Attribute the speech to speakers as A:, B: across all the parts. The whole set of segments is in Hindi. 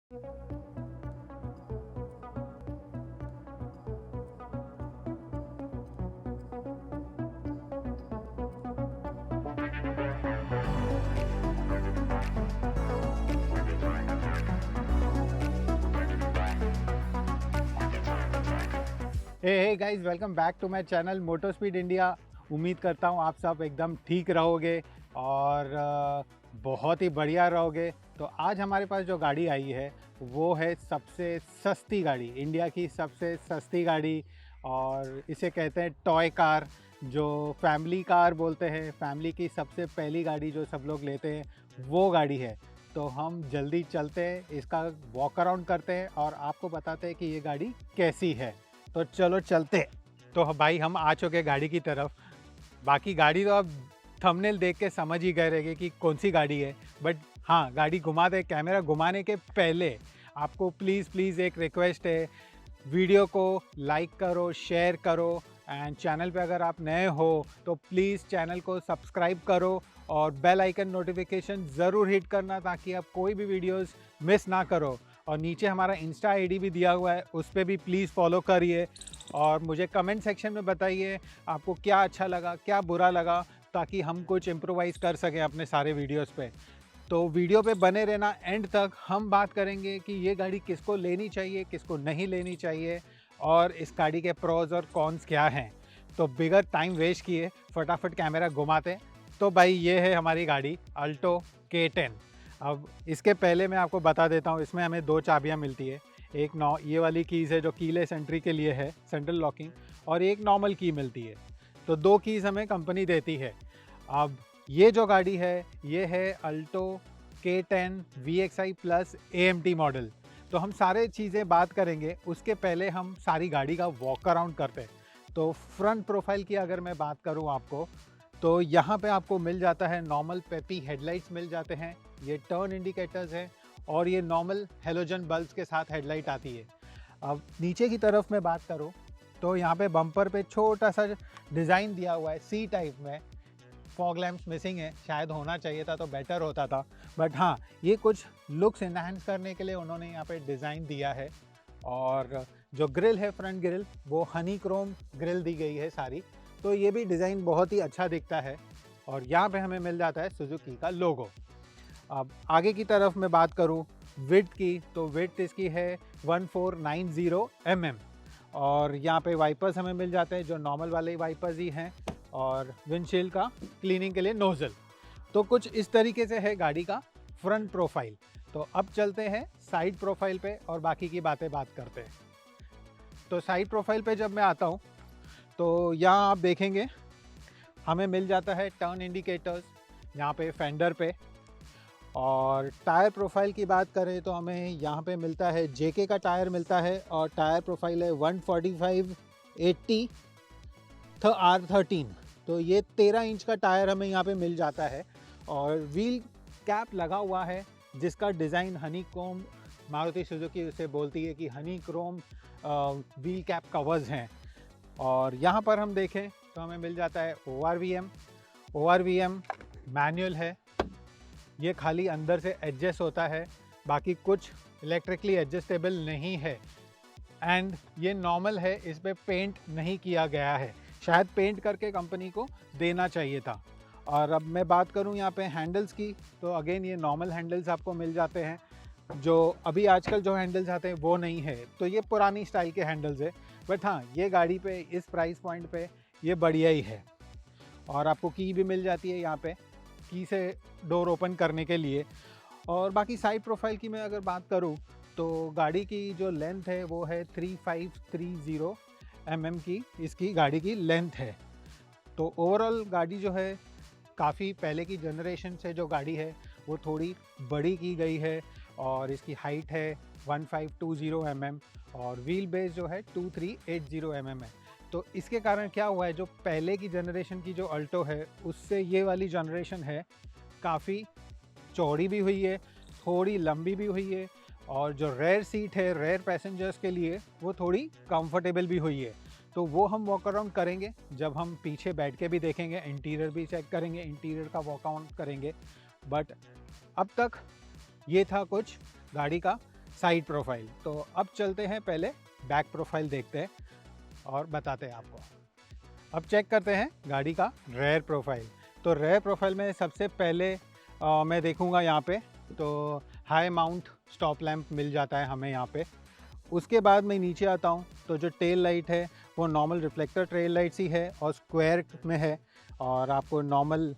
A: Hey guys, welcome back to my channel motor speed India. उम्मीद करता हूँ आप सब एकदम ठीक रहोगे और बहुत ही बढ़िया रहोगे। तो आज हमारे पास जो गाड़ी आई है वो है सबसे सस्ती गाड़ी, इंडिया की सबसे सस्ती गाड़ी, और इसे कहते हैं टॉय कार, जो फैमिली कार बोलते हैं। फैमिली की सबसे पहली गाड़ी जो सब लोग लेते हैं वो गाड़ी है। तो हम जल्दी चलते हैं, इसका वॉक अराउंड करते हैं और आपको बताते हैं कि ये गाड़ी कैसी है। तो चलो चलते। तो भाई हम आ चुके गाड़ी की तरफ। बाकी गाड़ी तो अब थंबनेल देख के समझ ही गए रहेंगे कि कौन सी गाड़ी है, बट हाँ, गाड़ी घुमा दे। कैमरा घुमाने के पहले आपको प्लीज़ एक रिक्वेस्ट है, वीडियो को लाइक करो, शेयर करो, एंड चैनल पे अगर आप नए हो तो प्लीज़ चैनल को सब्सक्राइब करो और बेल आइकन नोटिफिकेशन ज़रूर हिट करना ताकि आप कोई भी वीडियोस मिस ना करो। और नीचे हमारा इंस्टा आईडी भी दिया हुआ है, उस पर भी प्लीज़ फॉलो करिए और मुझे कमेंट सेक्शन में बताइए आपको क्या अच्छा लगा, क्या बुरा लगा, ताकि हम कुछ इम्प्रोवाइज़ कर सकें अपने सारे वीडियोस पे। तो वीडियो पे बने रहना एंड तक। हम बात करेंगे कि ये गाड़ी किसको लेनी चाहिए, किसको नहीं लेनी चाहिए, और इस गाड़ी के प्रोज और कॉन्स क्या हैं। तो बिगर टाइम वेस्ट किए फटाफट कैमरा घुमाते। तो भाई ये है हमारी गाड़ी अल्टो K10। अब इसके पहले मैं आपको बता देता हूँ, इसमें हमें दो चाबियाँ मिलती है। एक ये वाली कीज़ है जो कीलेस एंट्री के लिए है, सेंट्रल लॉकिंग, और एक नॉर्मल की मिलती है। तो दो कीज़ हमें कंपनी देती है। अब ये जो गाड़ी है ये है Alto K10 VXI plus AMT model. तो हम सारे चीज़ें बात करेंगे, उसके पहले हम सारी गाड़ी का वॉक अराउंड करते हैं। तो फ्रंट प्रोफाइल की अगर मैं बात करूं आपको, तो यहाँ पे आपको मिल जाता है नॉर्मल पेपी हेडलाइट्स मिल जाते हैं, ये टर्न इंडिकेटर्स हैं, और ये नॉर्मल हेलोजन बल्ब्स के साथ हेडलाइट आती है। अब नीचे की तरफ मैं बात करूँ तो यहाँ पे बम्पर पे छोटा सा डिज़ाइन दिया हुआ है सी टाइप में। फॉग लैंप्स मिसिंग है, शायद होना चाहिए था तो बेटर होता था, बट हाँ, ये कुछ लुक्स इन्हांस करने के लिए उन्होंने यहाँ पे डिज़ाइन दिया है। और जो ग्रिल है, फ्रंट ग्रिल, वो हनी क्रोम ग्रिल दी गई है सारी। तो ये भी डिज़ाइन बहुत ही अच्छा दिखता है। और यहाँ पे हमें मिल जाता है सुजुकी का लोगो। अब आगे की तरफ मैं बात करूँ विड्थ की, तो विड्थ इसकी है 1490 mm। और यहाँ पे वाइपर्स हमें मिल जाते हैं जो नॉर्मल वाले वाइपर्स ही हैं, और विंडशील्ड का क्लीनिंग के लिए नोज़ल। तो कुछ इस तरीके से है गाड़ी का फ्रंट प्रोफाइल। तो अब चलते हैं साइड प्रोफाइल पे और बाकी की बातें बात करते हैं। तो साइड प्रोफाइल पे जब मैं आता हूँ तो यहाँ आप देखेंगे हमें मिल जाता है टर्न इंडिकेटर्स यहाँ पे फेंडर पे। और टायर प्रोफाइल की बात करें तो हमें यहाँ पे मिलता है JK का टायर मिलता है, और टायर प्रोफाइल है 145/80 R13। तो ये 13 इंच का टायर हमें यहाँ पे मिल जाता है। और व्हील कैप लगा हुआ है जिसका design Honey Chrome, Maruti Suzuki उसे बोलती है कि Honey Chrome wheel cap covers हैं। और यहाँ पर हम देखें तो हमें मिल जाता है ORVM मैनुअल है, ये खाली अंदर से एडजस्ट होता है, बाकी कुछ इलेक्ट्रिकली एडजस्टेबल नहीं है। एंड ये नॉर्मल है, इस पर पेंट नहीं किया गया है, शायद पेंट करके कंपनी को देना चाहिए था। और अब मैं बात करूं यहाँ पे हैंडल्स की, तो अगेन ये नॉर्मल हैंडल्स आपको मिल जाते हैं, जो अभी आजकल जो हैंडल्स आते हैं वो नहीं है। तो ये पुरानी स्टाइल के हैंडल्स है, बट हाँ, ये गाड़ी पे इस प्राइस पॉइंट पे ये बढ़िया ही है। और आपको की भी मिल जाती है यहाँ पे, की से डोर ओपन करने के लिए। और बाकी साइड प्रोफाइल की मैं अगर बात करूँ तो गाड़ी की जो लेंथ है वो है 3530 mm की इसकी गाड़ी की लेंथ है। तो ओवरऑल गाड़ी जो है काफ़ी पहले की जनरेशन से जो गाड़ी है वो थोड़ी बड़ी की गई है, और इसकी हाइट है 1520 mm, और व्हील बेस जो है 2380 mm है। तो इसके कारण क्या हुआ है, जो पहले की जनरेशन की जो अल्टो है उससे ये वाली जनरेशन है काफ़ी चौड़ी भी हुई है, थोड़ी लंबी भी हुई है, और जो रेयर सीट है रेयर पैसेंजर्स के लिए वो थोड़ी कंफर्टेबल भी हुई है। तो वो हम वॉक अराउंड करेंगे जब हम पीछे बैठ के भी देखेंगे, इंटीरियर भी चेक करेंगे, इंटीरियर का वॉक अराउंड करेंगे। बट अब तक ये था कुछ गाड़ी का साइड प्रोफाइल। तो अब चलते हैं, पहले बैक प्रोफाइल देखते हैं और बताते हैं आपको। अब चेक करते हैं गाड़ी का रेयर प्रोफाइल। तो रेयर प्रोफाइल में सबसे पहले मैं देखूंगा यहाँ पे, तो हाई माउंट स्टॉप लैंप मिल जाता है हमें यहाँ पे। उसके बाद मैं नीचे आता हूँ तो जो टेल लाइट है वो नॉर्मल रिफ्लेक्टर टेल लाइट्स ही है और स्क्वायर में है, और आपको नॉर्मल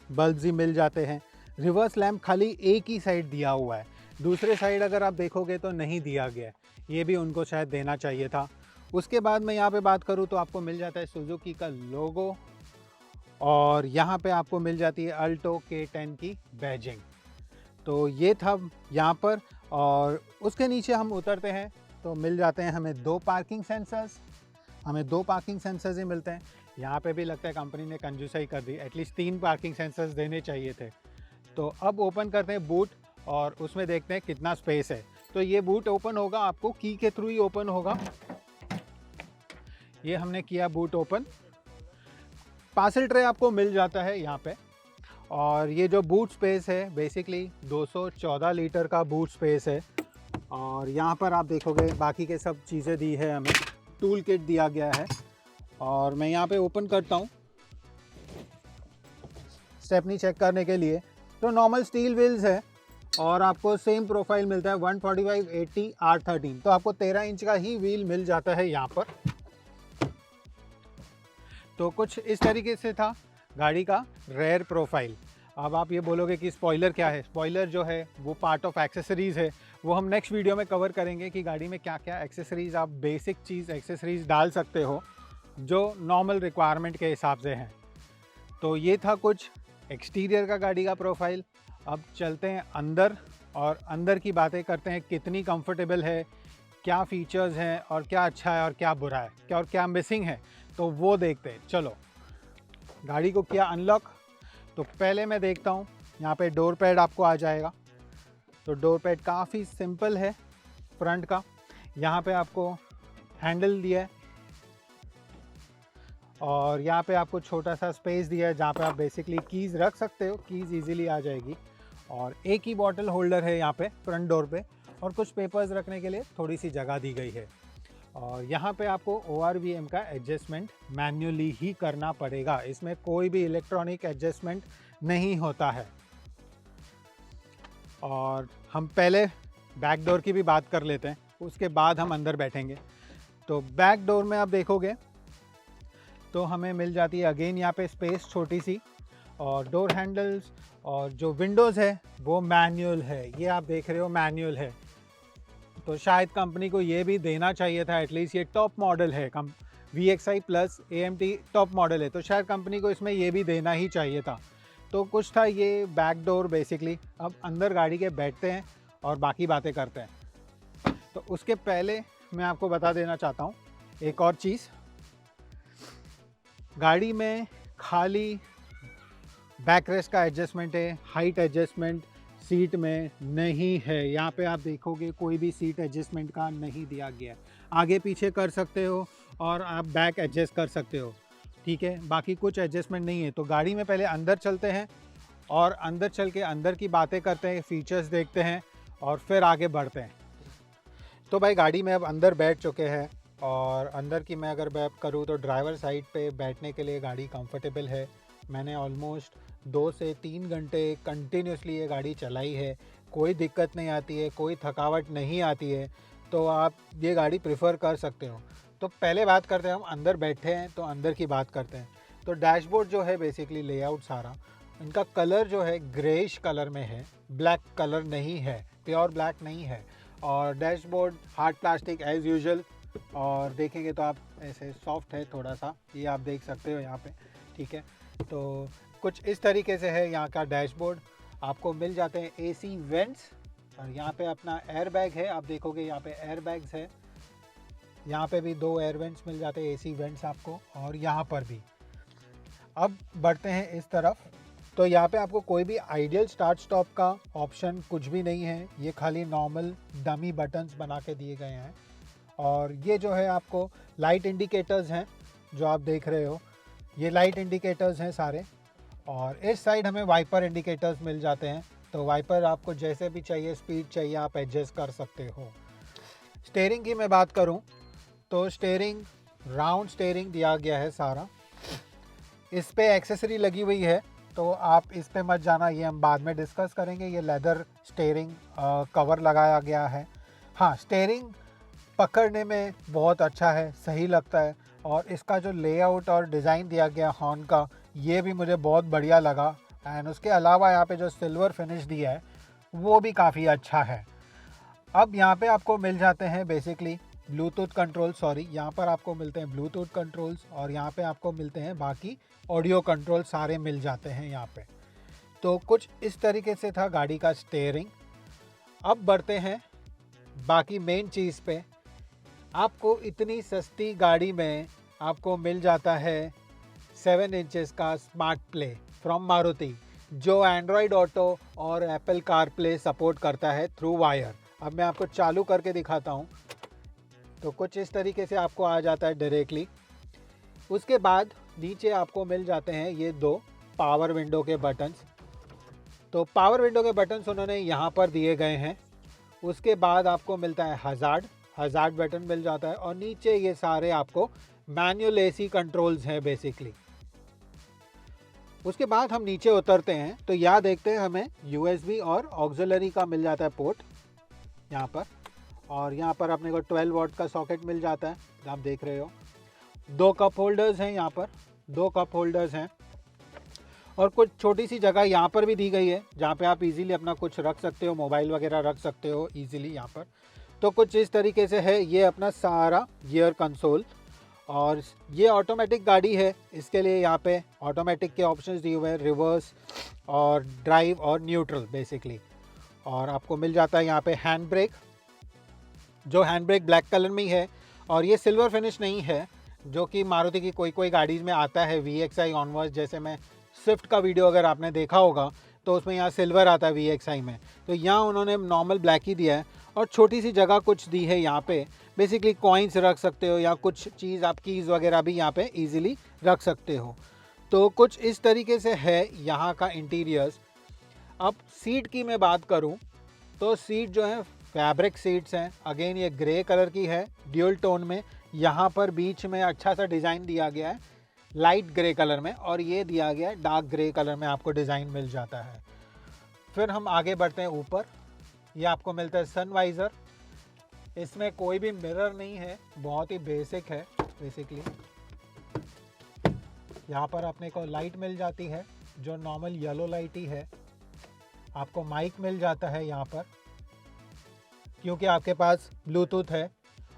A: बल्ब्स ही मिल जाते हैं। रिवर्स लैंप खाली एक ही साइड दिया हुआ है, दूसरे साइड अगर आप देखोगे तो नहीं दिया गया है, ये भी उनको शायद देना चाहिए था। उसके बाद मैं यहाँ पे बात करूँ तो आपको मिल जाता है सुजुकी का लोगो, और यहाँ पे आपको मिल जाती है अल्टो K10 की बैजिंग। तो ये था यहाँ पर। और उसके नीचे हम उतरते हैं तो मिल जाते हैं हमें दो पार्किंग सेंसर्स ही मिलते हैं। यहाँ पे भी लगता है कंपनी ने कंजूसाई कर दी, एटलीस्ट 3 पार्किंग सेंसर्स देने चाहिए थे। तो अब ओपन करते हैं बूट और उसमें देखते हैं कितना स्पेस है। तो ये बूट ओपन होगा, आपको की के थ्रू ही ओपन होगा। ये हमने किया बूट ओपन। पार्सल ट्रे आपको मिल जाता है यहाँ पे, और ये जो बूट स्पेस है बेसिकली 214 लीटर का बूट स्पेस है। और यहाँ पर आप देखोगे बाकी के सब चीज़ें दी है हमें, टूल किट दिया गया है। और मैं यहाँ पे ओपन करता हूँ स्टेपनी चेक करने के लिए। तो नॉर्मल स्टील व्हील्स है और आपको सेम प्रोफाइल मिलता है 145/80 R13। तो आपको 13 इंच का ही व्हील मिल जाता है यहाँ पर। तो कुछ इस तरीके से था गाड़ी का रेयर प्रोफाइल। अब आप ये बोलोगे कि स्पॉइलर क्या है? स्पॉइलर जो है वो पार्ट ऑफ एक्सेसरीज़ है, वो हम नेक्स्ट वीडियो में कवर करेंगे कि गाड़ी में क्या क्या एक्सेसरीज़, आप बेसिक चीज़ एक्सेसरीज़ डाल सकते हो जो नॉर्मल रिक्वायरमेंट के हिसाब से हैं। तो ये था कुछ एक्सटीरियर का गाड़ी का प्रोफाइल। अब चलते हैं अंदर और अंदर की बातें करते हैं, कितनी कंफर्टेबल है, क्या फ़ीचर्स हैं और क्या अच्छा है और क्या बुरा है, क्या मिसिंग है, तो वो देखते हैं। चलो गाड़ी को किया अनलॉक। तो पहले मैं देखता हूँ यहाँ पे डोर पैड आपको आ जाएगा। तो डोर पैड काफ़ी सिंपल है फ्रंट का। यहाँ पे आपको हैंडल दिया है और यहाँ पे आपको छोटा सा स्पेस दिया है जहाँ पे आप बेसिकली कीज़ रख सकते हो, कीज़ इजीली आ जाएगी। और एक ही बॉटल होल्डर है यहाँ पे फ्रंट डोर पे, और कुछ पेपर्स रखने के लिए थोड़ी सी जगह दी गई है। और यहाँ पे आपको ORVM का एडजस्टमेंट मैन्युअली ही करना पड़ेगा, इसमें कोई भी इलेक्ट्रॉनिक एडजस्टमेंट नहीं होता है। और हम पहले बैक डोर की भी बात कर लेते हैं, उसके बाद हम अंदर बैठेंगे। तो बैक डोर में आप देखोगे तो हमें मिल जाती है अगेन यहाँ पे स्पेस छोटी सी, और डोर हैंडल्स, और जो विंडोज़ है वो मैनुअल है। ये आप देख रहे हो मैनुअल है। तो शायद कंपनी को ये भी देना चाहिए था, एटलीस्ट ये टॉप मॉडल है, VXI plus AMT top model है, तो शायद कंपनी को इसमें ये भी देना ही चाहिए था। तो कुछ था ये बैक डोर बेसिकली। अब अंदर गाड़ी के बैठते हैं और बाकी बातें करते हैं। तो उसके पहले मैं आपको बता देना चाहता हूँ एक और चीज़। गाड़ी में खाली बैक रेस्ट का एडजस्टमेंट है, हाइट एडजस्टमेंट सीट में नहीं है। यहाँ पे आप देखोगे कोई भी सीट एडजस्टमेंट का नहीं दिया गया है। आगे पीछे कर सकते हो और आप बैक एडजस्ट कर सकते हो, ठीक है, बाकी कुछ एडजस्टमेंट नहीं है। तो गाड़ी में पहले अंदर चलते हैं और अंदर चल के अंदर की बातें करते हैं, फीचर्स देखते हैं और फिर आगे बढ़ते हैं। तो भाई गाड़ी में अब अंदर बैठ चुके हैं, और अंदर की मैं अगर बात करूँ तो ड्राइवर साइड पे बैठने के लिए गाड़ी कंफर्टेबल है। मैंने ऑलमोस्ट 2 से 3 घंटे कंटिन्यूसली ये गाड़ी चलाई है, कोई दिक्कत नहीं आती है, कोई थकावट नहीं आती है। तो आप ये गाड़ी प्रेफर कर सकते हो। तो पहले बात करते हैं, हम अंदर बैठे हैं तो अंदर की बात करते हैं। तो डैशबोर्ड जो है बेसिकली लेआउट सारा इनका कलर जो है ग्रेइश कलर में है, ब्लैक कलर नहीं है, प्योर ब्लैक नहीं है। और dashboard hard plastic as usual, और देखेंगे तो आप ऐसे सॉफ्ट है थोड़ा सा, ये आप देख सकते हो यहाँ पे, ठीक है। तो कुछ इस तरीके से है यहाँ का डैशबोर्ड। आपको मिल जाते हैं AC वेंट्स, और यहाँ पे अपना एयर बैग है, आप देखोगे यहाँ पे एयर बैग्स है। यहाँ पे भी 2 एयर वेंट्स मिल जाते हैं, AC वेंट्स आपको, और यहाँ पर भी। अब बढ़ते हैं इस तरफ। तो यहाँ पे आपको कोई भी आइडियल स्टार्ट स्टॉप का ऑप्शन कुछ भी नहीं है, ये खाली नॉर्मल डमी बटन्स बना के दिए गए हैं। और ये जो है आपको लाइट इंडिकेटर्स हैं जो आप देख रहे हो, ये लाइट इंडिकेटर्स हैं सारे। और इस साइड हमें वाइपर इंडिकेटर्स मिल जाते हैं, तो वाइपर आपको जैसे भी चाहिए, स्पीड चाहिए, आप एडजस्ट कर सकते हो। स्टीयरिंग की मैं बात करूं तो स्टीयरिंग राउंड स्टीयरिंग दिया गया है सारा। इस पे एक्सेसरी लगी हुई है, तो आप इस पे मत जाना, ये हम बाद में डिस्कस करेंगे। ये लेदर स्टीयरिंग कवर लगाया गया है। हाँ, स्टीयरिंग पकड़ने में बहुत अच्छा है, सही लगता है, और इसका जो लेआउट और डिज़ाइन दिया गया हॉर्न का, ये भी मुझे बहुत बढ़िया लगा। एंड उसके अलावा यहाँ पे जो सिल्वर फिनिश दिया है वो भी काफ़ी अच्छा है। अब यहाँ पे आपको मिल जाते हैं बेसिकली ब्लूटूथ कंट्रोल, यहाँ पर आपको मिलते हैं ब्लूटूथ कंट्रोल्स, और यहाँ पे आपको मिलते हैं बाकी ऑडियो कंट्रोल, सारे मिल जाते हैं यहाँ पे। तो कुछ इस तरीके से था गाड़ी का स्टीयरिंग। अब बढ़ते हैं बाकी मेन चीज़ पे। आपको इतनी सस्ती गाड़ी में आपको मिल जाता है 7 इंचेस का स्मार्ट प्ले फ्रॉम मारुति, जो एंड्रॉयड ऑटो और एप्पल कार प्ले सपोर्ट करता है थ्रू वायर। अब मैं आपको चालू करके दिखाता हूँ। तो कुछ इस तरीके से आपको आ जाता है डायरेक्टली। उसके बाद नीचे आपको मिल जाते हैं ये 2 पावर विंडो के बटन्स। तो पावर विंडो के बटन्स उन्होंने यहाँ पर दिए गए हैं। उसके बाद आपको मिलता है हज़ार्ड बटन मिल जाता है, और नीचे ये सारे आपको मैनुअल एसी कंट्रोल्स हैं बेसिकली। उसके बाद हम नीचे उतरते हैं तो यहाँ देखते हैं हमें USB और ऑक्सिलरी का मिल जाता है पोर्ट यहाँ पर, और यहाँ पर अपने को 12 वॉट का सॉकेट मिल जाता है, आप देख रहे हो। 2 कप होल्डर्स हैं यहाँ पर, 2 कप होल्डर्स हैं, और कुछ छोटी सी जगह यहाँ पर भी दी गई है जहाँ पे आप इजीली अपना कुछ रख सकते हो, मोबाइल वगैरह रख सकते हो इजीली यहाँ पर। तो कुछ इस तरीके से है ये अपना सारा गियर कंसोल। और ये ऑटोमेटिक गाड़ी है, इसके लिए यहाँ पे ऑटोमेटिक के ऑप्शंस दिए हुए हैं, रिवर्स और ड्राइव और न्यूट्रल बेसिकली। और आपको मिल जाता है यहाँ पे हैंड ब्रेक, जो हैंड ब्रेक ब्लैक कलर में ही है, और ये सिल्वर फिनिश नहीं है, जो कि मारुति की कोई गाड़ीज़ में आता है VXI ऑनवर्ड्स। जैसे मैं स्विफ्ट का वीडियो अगर आपने देखा होगा तो उसमें यहाँ सिल्वर आता है VXI में, तो यहाँ उन्होंने नॉर्मल ब्लैक ही दिया है। और छोटी सी जगह कुछ दी है यहाँ पे, बेसिकली कॉइन्स रख सकते हो, या कुछ चीज़ आप कीज़ वगैरह भी यहाँ पे इजीली रख सकते हो। तो कुछ इस तरीके से है यहाँ का इंटीरियर्स। अब सीट की मैं बात करूँ तो सीट जो है फैब्रिक सीट्स हैं। अगेन ये ग्रे कलर की है ड्यूल टोन में। यहाँ पर बीच में अच्छा सा डिज़ाइन दिया गया है लाइट ग्रे कलर में, और ये दिया गया है डार्क ग्रे कलर में, आपको डिज़ाइन मिल जाता है। फिर हम आगे बढ़ते हैं ऊपर। ये आपको मिलता है सनवाइज़र। इसमें कोई भी मिरर नहीं है, बहुत ही बेसिक है बेसिकली। यहाँ पर अपने को लाइट मिल जाती है जो नॉर्मल येलो लाइट ही है। आपको माइक मिल जाता है यहाँ पर, क्योंकि आपके पास ब्लूटूथ है,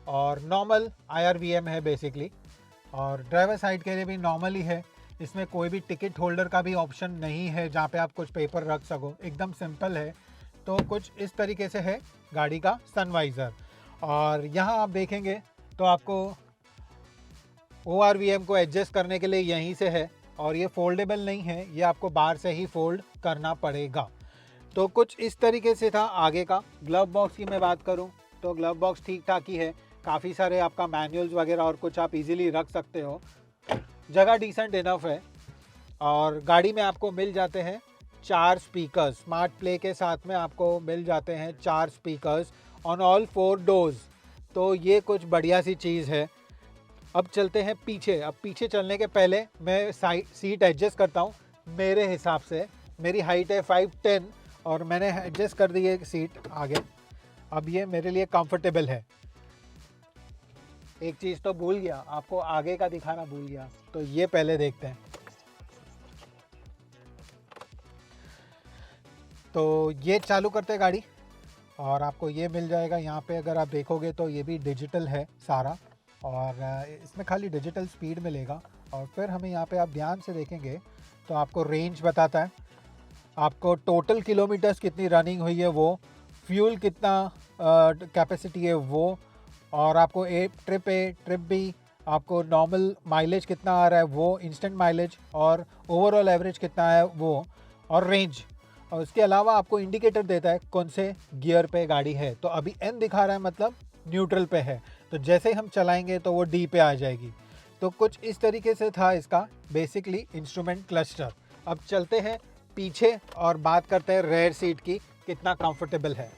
A: और नॉर्मल IRVM है बेसिकली। और ड्राइवर साइड के लिए भी नॉर्मल ही है। इसमें कोई भी टिकट होल्डर का भी ऑप्शन नहीं है जहाँ पे आप कुछ पेपर रख सको, एकदम सिंपल है। तो कुछ इस तरीके से है गाड़ी का सनवाइज़र। और यहाँ आप देखेंगे तो आपको ORVM को एडजस्ट करने के लिए यहीं से है, और ये फोल्डेबल नहीं है, ये आपको बाहर से ही फोल्ड करना पड़ेगा। तो कुछ इस तरीके से था आगे का। ग्लव बॉक्स की मैं बात करूं तो ग्लव बॉक्स ठीक ठाक ही है, काफ़ी सारे आपका मैनुअल्स वगैरह और कुछ आप इजीली रख सकते हो, जगह डिसेंट इनफ है। और गाड़ी में आपको मिल जाते हैं 4 स्पीकर्स, स्मार्ट प्ले के साथ में आपको मिल जाते हैं 4 स्पीकर्स ऑन ऑल 4 डोर्स। तो ये कुछ बढ़िया सी चीज़ है। अब चलते हैं पीछे। अब पीछे चलने के पहले मैं सीट एडजस्ट करता हूँ मेरे हिसाब से। मेरी हाइट है 5'10", और मैंने एडजस्ट कर दी है सीट आगे। अब ये मेरे लिए कंफर्टेबल है। एक चीज़ तो भूल गया, आपको आगे का दिखाना भूल गया, तो ये पहले देखते हैं। तो ये चालू करते हैं गाड़ी, और आपको ये मिल जाएगा यहाँ पे। अगर आप देखोगे तो ये भी डिजिटल है सारा, और इसमें खाली डिजिटल स्पीड मिलेगा। और फिर हमें यहाँ पे आप ध्यान से देखेंगे तो आपको रेंज बताता है, आपको टोटल किलोमीटर्स कितनी रनिंग हुई है वो, फ्यूल कितना कैपेसिटी है वो, और आपको ट्रिप बी आपको नॉर्मल माइलेज कितना आ रहा है वो, इंस्टेंट माइलेज, और ओवरऑल एवरेज कितना है वो, और रेंज। और उसके अलावा आपको इंडिकेटर देता है कौन से गियर पे गाड़ी है। तो अभी N दिखा रहा है, मतलब न्यूट्रल पे है, तो जैसे ही हम चलाएंगे तो वो D पे आ जाएगी। तो कुछ इस तरीके से था इसका बेसिकली इंस्ट्रूमेंट क्लस्टर। अब चलते हैं पीछे और बात करते हैं रेयर सीट की, कितना कंफर्टेबल है।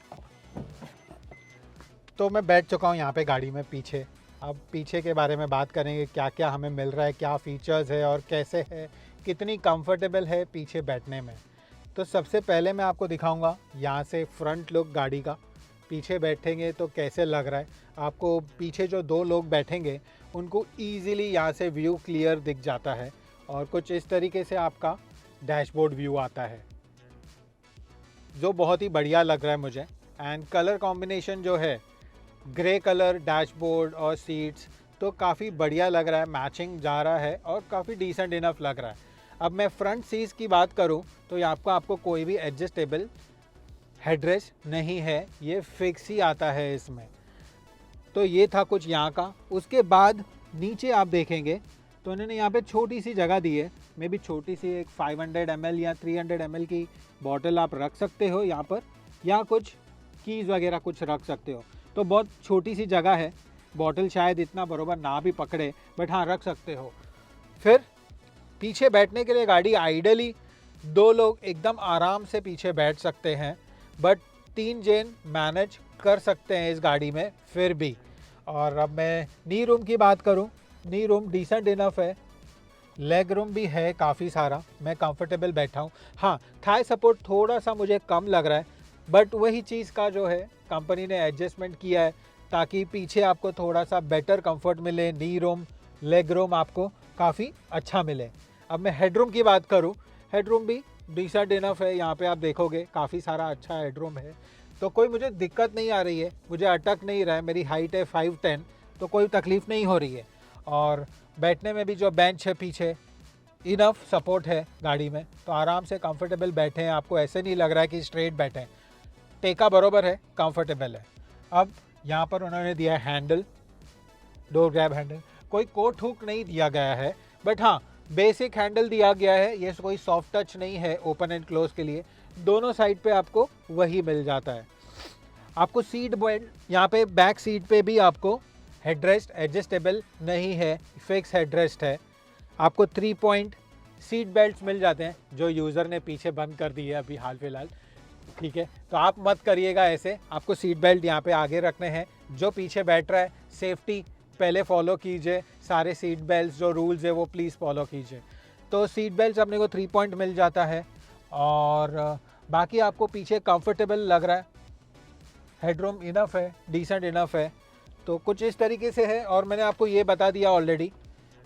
A: तो मैं बैठ चुका हूँ यहाँ पे गाड़ी में पीछे। अब पीछे के बारे में बात करेंगे, क्या क्या हमें मिल रहा है, क्या फीचर्स है और कैसे है, कितनी कंफर्टेबल है पीछे बैठने में। तो सबसे पहले मैं आपको दिखाऊंगा यहाँ से फ्रंट लुक गाड़ी का। पीछे बैठेंगे तो कैसे लग रहा है आपको। पीछे जो दो लोग बैठेंगे उनको ईज़िली यहाँ से व्यू क्लियर दिख जाता है और कुछ इस तरीके से आपका डैशबोर्ड व्यू आता है, जो बहुत ही बढ़िया लग रहा है मुझे। एंड कलर कॉम्बिनेशन जो है, ग्रे कलर डैशबोर्ड और सीट्स, तो काफ़ी बढ़िया लग रहा है, मैचिंग जा रहा है और काफ़ी डिसेंट इनफ लग रहा है। अब मैं फ्रंट सीट्स की बात करूं तो यहाँ आपको कोई भी एडजस्टेबल हेडरेस्ट नहीं है, ये फिक्स ही आता है इसमें। तो ये था कुछ यहाँ का। उसके बाद नीचे आप देखेंगे तो उन्होंने यहाँ पे छोटी सी जगह दी है, मे भी छोटी सी एक 500 ml या 300 ml की बॉटल आप रख सकते हो यहाँ पर, या कुछ कीज़ वगैरह कुछ रख सकते हो। तो बहुत छोटी सी जगह है, बॉटल शायद इतना बरोबर ना भी पकड़े, बट हाँ रख सकते हो। फिर पीछे बैठने के लिए गाड़ी आइडली 2 लोग एकदम आराम से पीछे बैठ सकते हैं, बट 3 जन मैनेज कर सकते हैं इस गाड़ी में फिर भी। और अब मैं नी रूम की बात करूं, नी रूम डिसेंट इनफ है, लेग रूम भी है काफ़ी सारा, मैं कंफर्टेबल बैठा हूं। हाँ, थाई सपोर्ट थोड़ा सा मुझे कम लग रहा है, बट वही चीज़ का जो है कंपनी ने एडजस्टमेंट किया है ताकि पीछे आपको थोड़ा सा बेटर कंफर्ट मिले, नी रूम लेग रूम आपको काफ़ी अच्छा मिले। अब मैं हेडरूम की बात करूं, हेडरूम भी डिसेंट इनफ है, यहाँ पे आप देखोगे काफ़ी सारा अच्छा हेडरूम है, तो कोई मुझे दिक्कत नहीं आ रही है, मुझे अटक नहीं रहा है। मेरी हाइट है 5'10", तो कोई तकलीफ़ नहीं हो रही है। और बैठने में भी जो बेंच है पीछे, इनफ सपोर्ट है गाड़ी में, तो आराम से कंफर्टेबल बैठे हैं, आपको ऐसे नहीं लग रहा है कि स्ट्रेट बैठे हैं, टेका बरोबर है, कंफर्टेबल है। अब यहाँ पर उन्होंने दिया है हैंडल, डोर ग्रैब हैंडल, कोई कोट हुक नहीं दिया गया है, बट हाँ बेसिक हैंडल दिया गया है, ये कोई सॉफ्ट टच नहीं है ओपन एंड क्लोज के लिए। दोनों साइड पे आपको वही मिल जाता है। आपको सीट बेल्ट यहाँ पे बैक सीट पे भी आपको हेडरेस्ट एडजस्टेबल नहीं है, फिक्स हेडरेस्ट है। आपको 3 पॉइंट सीट बेल्ट्स मिल जाते हैं, जो यूज़र ने पीछे बंद कर दी है अभी हाल फिलहाल, ठीक है। तो आप मत करिएगा ऐसे, आपको सीट बेल्ट यहाँ पे आगे रखने हैं। जो पीछे बैठ रहा है सेफ्टी पहले फॉलो कीजिए, सारे सीट बेल्ट जो रूल्स है वो प्लीज़ फॉलो कीजिए। तो सीट बेल्ट अपने को 3 पॉइंट मिल जाता है और बाकी आपको पीछे कंफर्टेबल लग रहा है, हेडरूम इनफ है, डिसेंट इनफ है। तो कुछ इस तरीके से है। और मैंने आपको ये बता दिया ऑलरेडी,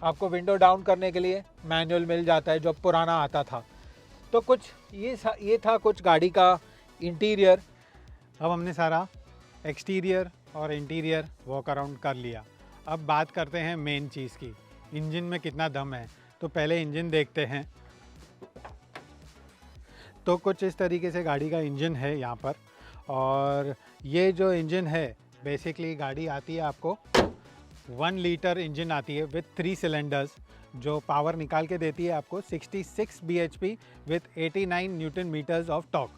A: आपको विंडो डाउन करने के लिए मैनुअल मिल जाता है जो पुराना आता था। तो कुछ ये था कुछ गाड़ी का इंटीरियर। अब हमने सारा एक्सटीरियर और इंटीरियर वॉक अराउंड कर लिया। अब बात करते हैं मेन चीज़ की, इंजन में कितना दम है। तो पहले इंजन देखते हैं। तो कुछ इस तरीके से गाड़ी का इंजन है यहाँ पर, और ये जो इंजन है बेसिकली गाड़ी आती है आपको 1 लीटर इंजन आती है विथ 3 सिलेंडर्स, जो पावर निकाल के देती है आपको 66 bhp with 89 newton meters of torque.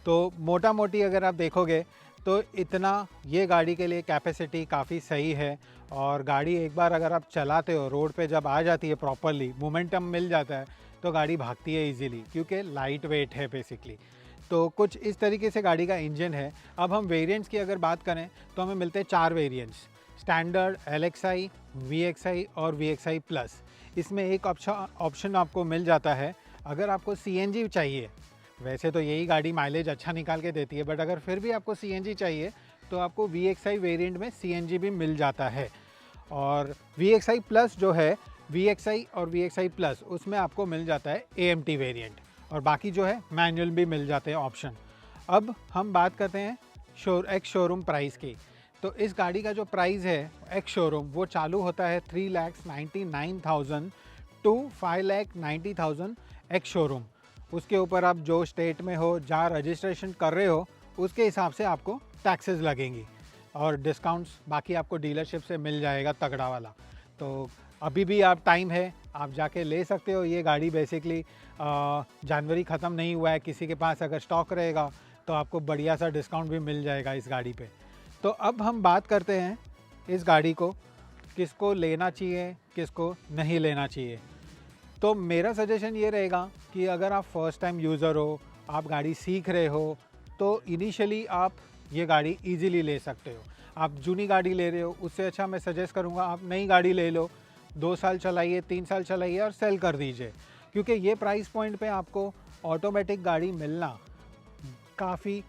A: तो मोटा मोटी अगर आप देखोगे तो इतना ये गाड़ी के लिए कैपेसिटी काफ़ी सही है। और गाड़ी एक बार अगर आप चलाते हो, रोड पे जब आ जाती है प्रॉपरली, मोमेंटम मिल जाता है, तो गाड़ी भागती है इजीली, क्योंकि लाइट वेट है बेसिकली। तो कुछ इस तरीके से गाड़ी का इंजन है। अब हम वेरिएंट्स की अगर बात करें तो हमें मिलते हैं 4 वेरिएंट्स, स्टैंडर्ड, LXI, VXI और VXI प्लस। इसमें एक ऑप्शन आपको मिल जाता है अगर आपको CNG चाहिए। वैसे तो यही गाड़ी माइलेज अच्छा निकाल के देती है, बट अगर फिर भी आपको CNG चाहिए तो आपको VXI वेरिएंट में CNG भी मिल जाता है। और VXI प्लस जो है, VXI और VXI प्लस, उसमें आपको मिल जाता है AMT वेरिएंट, और बाकी जो है मैनुअल भी मिल जाते हैं ऑप्शन। अब हम बात करते हैं एक्स शोरूम प्राइस की। तो इस गाड़ी का जो प्राइस है एक्स शोरूम, वो चालू होता है 3,99,000 टू 5,90,000 एक्स शोरूम। उसके ऊपर आप जो स्टेट में हो, जहाँ रजिस्ट्रेशन कर रहे हो, उसके हिसाब से आपको टैक्सेस लगेंगी, और डिस्काउंट्स बाकी आपको डीलरशिप से मिल जाएगा तगड़ा वाला। तो अभी भी आप टाइम है, आप जाके ले सकते हो। ये गाड़ी बेसिकली जनवरी ख़त्म नहीं हुआ है, किसी के पास अगर स्टॉक रहेगा तो आपको बढ़िया सा डिस्काउंट भी मिल जाएगा इस गाड़ी पे। तो अब हम बात करते हैं इस गाड़ी को किसको लेना चाहिए, किसको नहीं लेना चाहिए। तो मेरा सजेशन ये रहेगा कि अगर आप फर्स्ट टाइम यूज़र हो, आप गाड़ी सीख रहे हो, तो इनिशियली आप ये गाड़ी इजीली ले सकते हो। आप जूनी गाड़ी ले रहे हो, उससे अच्छा मैं सजेस्ट करूँगा आप नई गाड़ी ले लो, 2 साल चलाइए, 3 साल चलाइए और सेल कर दीजिए। क्योंकि ये प्राइस पॉइंट पे आपको ऑटोमेटिक गाड़ी मिलना काफ़ी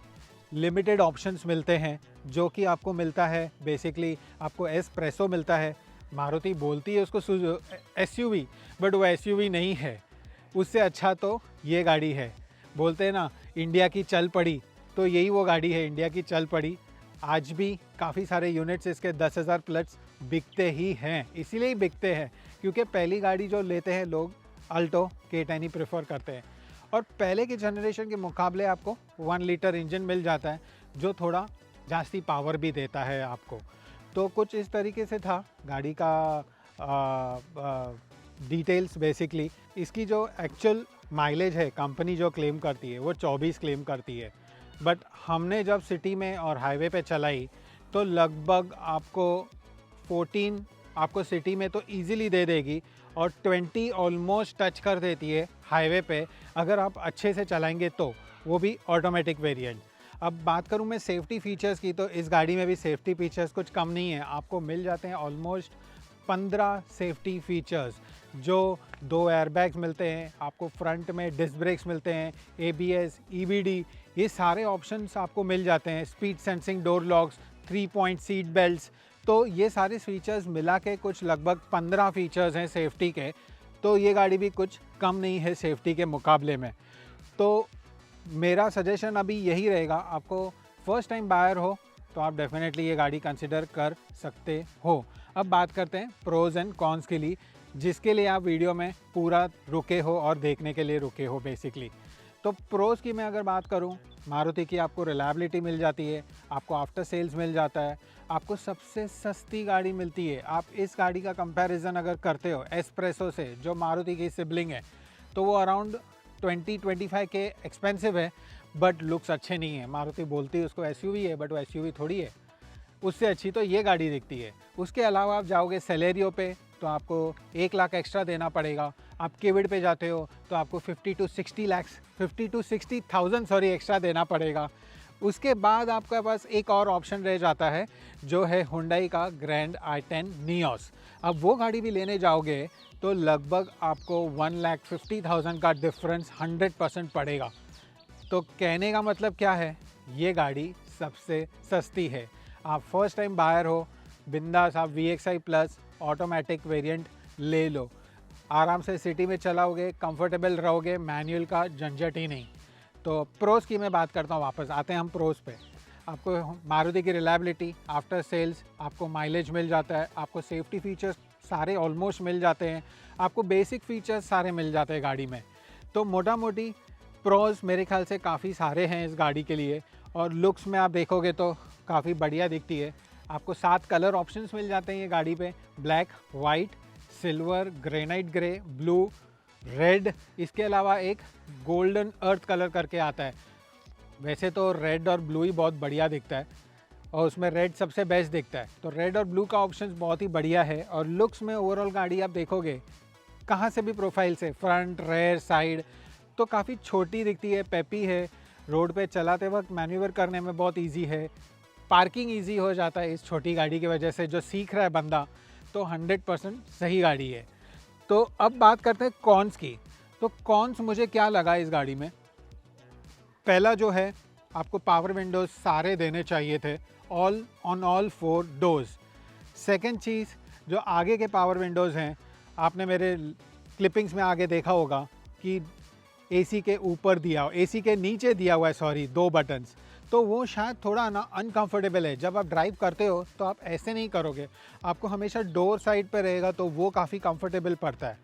A: लिमिटेड ऑप्शंस मिलते हैं, जो कि आपको मिलता है बेसिकली आपको एस्प्रेसो मिलता है। मारुति बोलती है उसको एसयूवी, बट वो एसयूवी नहीं है। उससे अच्छा तो ये गाड़ी है। बोलते हैं ना इंडिया की चल पड़ी, तो यही वो गाड़ी है, इंडिया की चल पड़ी। आज भी काफ़ी सारे यूनिट्स इसके 10,000 प्लस बिकते ही हैं। इसीलिए ही बिकते हैं क्योंकि पहली गाड़ी जो लेते हैं लोग अल्टो K10 ही प्रेफर करते हैं। और पहले के जनरेशन के मुकाबले आपको 1 लीटर इंजन मिल जाता है, जो थोड़ा जास्ती पावर भी देता है आपको। तो कुछ इस तरीके से था गाड़ी का डिटेल्स। बेसिकली इसकी जो एक्चुअल माइलेज है कंपनी जो क्लेम करती है वो 24 क्लेम करती है, बट हमने जब सिटी में और हाईवे पे चलाई तो लगभग आपको 14 आपको सिटी में तो इजीली दे देगी और 20 ऑलमोस्ट टच कर देती है हाईवे पे, अगर आप अच्छे से चलाएंगे तो, वो भी ऑटोमेटिक वेरिएंट। अब बात करूं मैं सेफ्टी फीचर्स की, तो इस गाड़ी में भी सेफ्टी फीचर्स कुछ कम नहीं है। आपको मिल जाते हैं ऑलमोस्ट 15 सेफ्टी फीचर्स, जो 2 एयरबैग्स मिलते हैं आपको, फ्रंट में डिस्क ब्रेक्स मिलते हैं, ABS, EBD, ये सारे ऑप्शंस आपको मिल जाते हैं। Speed sensing door locks, 3 point seat belts, तो ये सारे फीचर्स मिला के कुछ लगभग 15 फीचर्स हैं सेफ्टी के। तो ये गाड़ी भी कुछ कम नहीं है सेफ्टी के मुकाबले में। तो मेरा सजेशन अभी यही रहेगा, आपको फर्स्ट टाइम बायर हो तो आप डेफिनेटली ये गाड़ी कंसिडर कर सकते हो। अब बात करते हैं प्रोज एंड कॉन्स के लिए, जिसके लिए आप वीडियो में पूरा रुके हो और देखने के लिए रुके हो बेसिकली। तो प्रोज की मैं अगर बात करूं, मारुति की आपको रिलायबिलिटी मिल जाती है, आपको आफ्टर सेल्स मिल जाता है, आपको सबसे सस्ती गाड़ी मिलती है। आप इस गाड़ी का कंपैरिजन अगर करते हो एस्प्रेसो से, जो मारुति की सिबलिंग है, तो वो अराउंड 20-25 के एक्सपेंसिव है, बट लुक्स अच्छे नहीं है। मारुति बोलती है उसको एसयूवी है, बट वो एसयूवी थोड़ी है। उससे अच्छी तो ये गाड़ी दिखती है। उसके अलावा आप जाओगे सेलेरियो पे तो आपको 1 लाख एक्स्ट्रा देना पड़ेगा। आप किविड पे जाते हो तो आपको 50 to 60,000 एक्स्ट्रा देना पड़ेगा। उसके बाद आपके पास एक और ऑप्शन रह जाता है, जो है हुंडई का ग्रैंड i10 नियोस। अब वो गाड़ी भी लेने जाओगे तो लगभग आपको 1,50,000 का डिफरेंस 100% पड़ेगा। तो कहने का मतलब क्या है, ये गाड़ी सबसे सस्ती है। आप फर्स्ट टाइम बायर हो, बिंदास आप VXI प्लस ऑटोमेटिक वेरिएंट ले लो, आराम से सिटी में चलाओगे, कंफर्टेबल रहोगे, मैनुअल का झंझट ही नहीं। तो प्रोस की मैं बात करता हूँ, वापस आते हैं हम प्रोस पे। आपको मारुति की रिलायबिलिटी, आफ्टर सेल्स, आपको माइलेज मिल जाता है, आपको सेफ्टी फीचर्स सारे ऑलमोस्ट मिल जाते हैं, आपको बेसिक फीचर्स सारे मिल जाते हैं गाड़ी में। तो मोटा मोटी प्रोज मेरे ख्याल से काफ़ी सारे हैं इस गाड़ी के लिए। और लुक्स में आप देखोगे तो काफ़ी बढ़िया दिखती है। आपको 7 कलर ऑप्शंस मिल जाते हैं ये गाड़ी पे, black, white, silver, granite grey, blue, red. इसके अलावा एक गोल्डन अर्थ कलर करके आता है। वैसे तो रेड और ब्लू ही बहुत बढ़िया दिखता है और उसमें रेड सबसे बेस्ट दिखता है। तो रेड और ब्लू का ऑप्शन बहुत ही बढ़िया है। और लुक्स में ओवरऑल गाड़ी आप देखोगे कहाँ से भी प्रोफाइल से, फ्रंट, रेयर, साइड, तो काफ़ी छोटी दिखती है, पेपी है। रोड पे चलाते वक्त मैन्यूवर करने में बहुत इजी है, पार्किंग इजी हो जाता है इस छोटी गाड़ी की वजह से। जो सीख रहा है बंदा तो 100% सही गाड़ी है। तो अब बात करते हैं कॉन्स की। तो कॉन्स मुझे क्या लगा इस गाड़ी में, पहला जो है आपको पावर विंडोज सारे देने चाहिए थे, ऑल 4 डोर्स। सेकंड चीज़, जो आगे के पावर विंडोज़ हैं, आपने मेरे क्लिपिंग्स में आगे देखा होगा कि एसी के ऊपर दिया हो, एसी के नीचे दिया हुआ है, सॉरी, 2 बटन्स। तो वो शायद थोड़ा ना अनकंफर्टेबल है। जब आप ड्राइव करते हो तो आप ऐसे नहीं करोगे, आपको हमेशा डोर साइड पे रहेगा, तो वो काफ़ी कंफर्टेबल पड़ता है।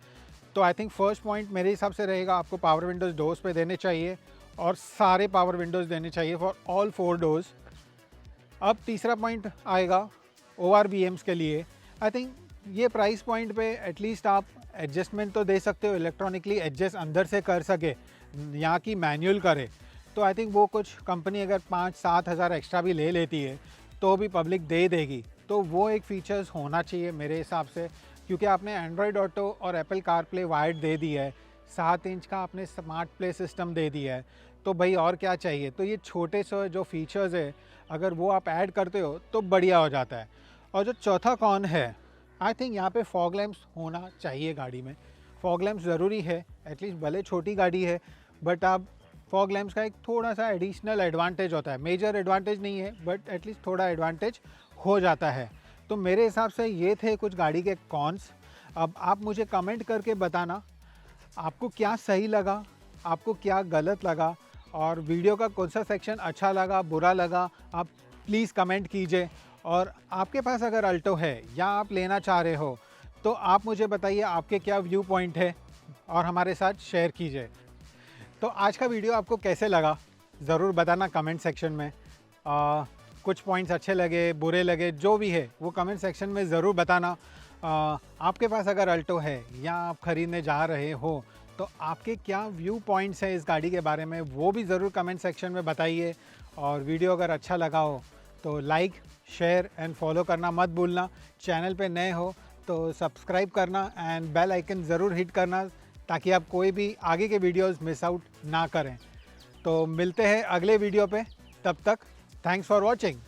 A: तो आई थिंक फर्स्ट पॉइंट मेरे हिसाब से रहेगा, आपको पावर विंडोज़ डोर्स पे देने चाहिए और सारे पावर विंडोज़ देने चाहिए फॉर ऑल 4 डोर्स। अब तीसरा पॉइंट आएगा ORVMs के लिए। आई थिंक ये प्राइस पॉइंट पे एटलीस्ट आप एडजस्टमेंट तो दे सकते हो, इलेक्ट्रॉनिकली एडजस्ट अंदर से कर सके, यहाँ की मैनुअल करे। तो आई थिंक वो कुछ कंपनी अगर 5-7 हज़ार एक्स्ट्रा भी ले लेती है तो भी पब्लिक दे देगी। तो वो एक फ़ीचर्स होना चाहिए मेरे हिसाब से, क्योंकि आपने एंड्रॉयड ऑटो और एप्पल कारप्ले वायर्ड दे दी है, 7 इंच का आपने स्मार्ट प्ले सिस्टम दे दिया है, तो भाई और क्या चाहिए। तो ये छोटे से जो फीचर्स है अगर वो आप ऐड करते हो तो बढ़िया हो जाता है। और जो चौथा कॉन है, आई थिंक यहाँ पे फॉग लैंप्स होना चाहिए गाड़ी में। फॉग लैंप्स ज़रूरी है, एटलीस्ट भले छोटी गाड़ी है बट आप फॉग लैंप्स का एक थोड़ा सा एडिशनल एडवांटेज होता है। मेजर एडवांटेज नहीं है बट एटलीस्ट थोड़ा एडवांटेज हो जाता है। तो मेरे हिसाब से ये थे कुछ गाड़ी के कॉन्स। अब आप मुझे कमेंट करके बताना आपको क्या सही लगा, आपको क्या गलत लगा, और वीडियो का कौन सा सेक्शन अच्छा लगा, बुरा लगा, आप प्लीज़ कमेंट कीजिए। और आपके पास अगर अल्टो है या आप लेना चाह रहे हो तो आप मुझे बताइए आपके क्या व्यू पॉइंट है और हमारे साथ शेयर कीजिए। तो आज का वीडियो आपको कैसे लगा ज़रूर बताना कमेंट सेक्शन में। कुछ पॉइंट्स अच्छे लगे, बुरे लगे, जो भी है वो कमेंट सेक्शन में ज़रूर बताना। आपके पास अगर अल्टो है या आप ख़रीदने जा रहे हो तो आपके क्या व्यू पॉइंट्स हैं इस गाड़ी के बारे में, वो भी ज़रूर कमेंट सेक्शन में बताइए। और वीडियो अगर अच्छा लगा हो तो लाइक, शेयर एंड फॉलो करना मत भूलना। चैनल पे नए हो तो सब्सक्राइब करना एंड बेल आइकन ज़रूर हिट करना ताकि आप कोई भी आगे के वीडियोस मिस आउट ना करें। तो मिलते हैं अगले वीडियो पे, तब तक थैंक्स फॉर वॉचिंग।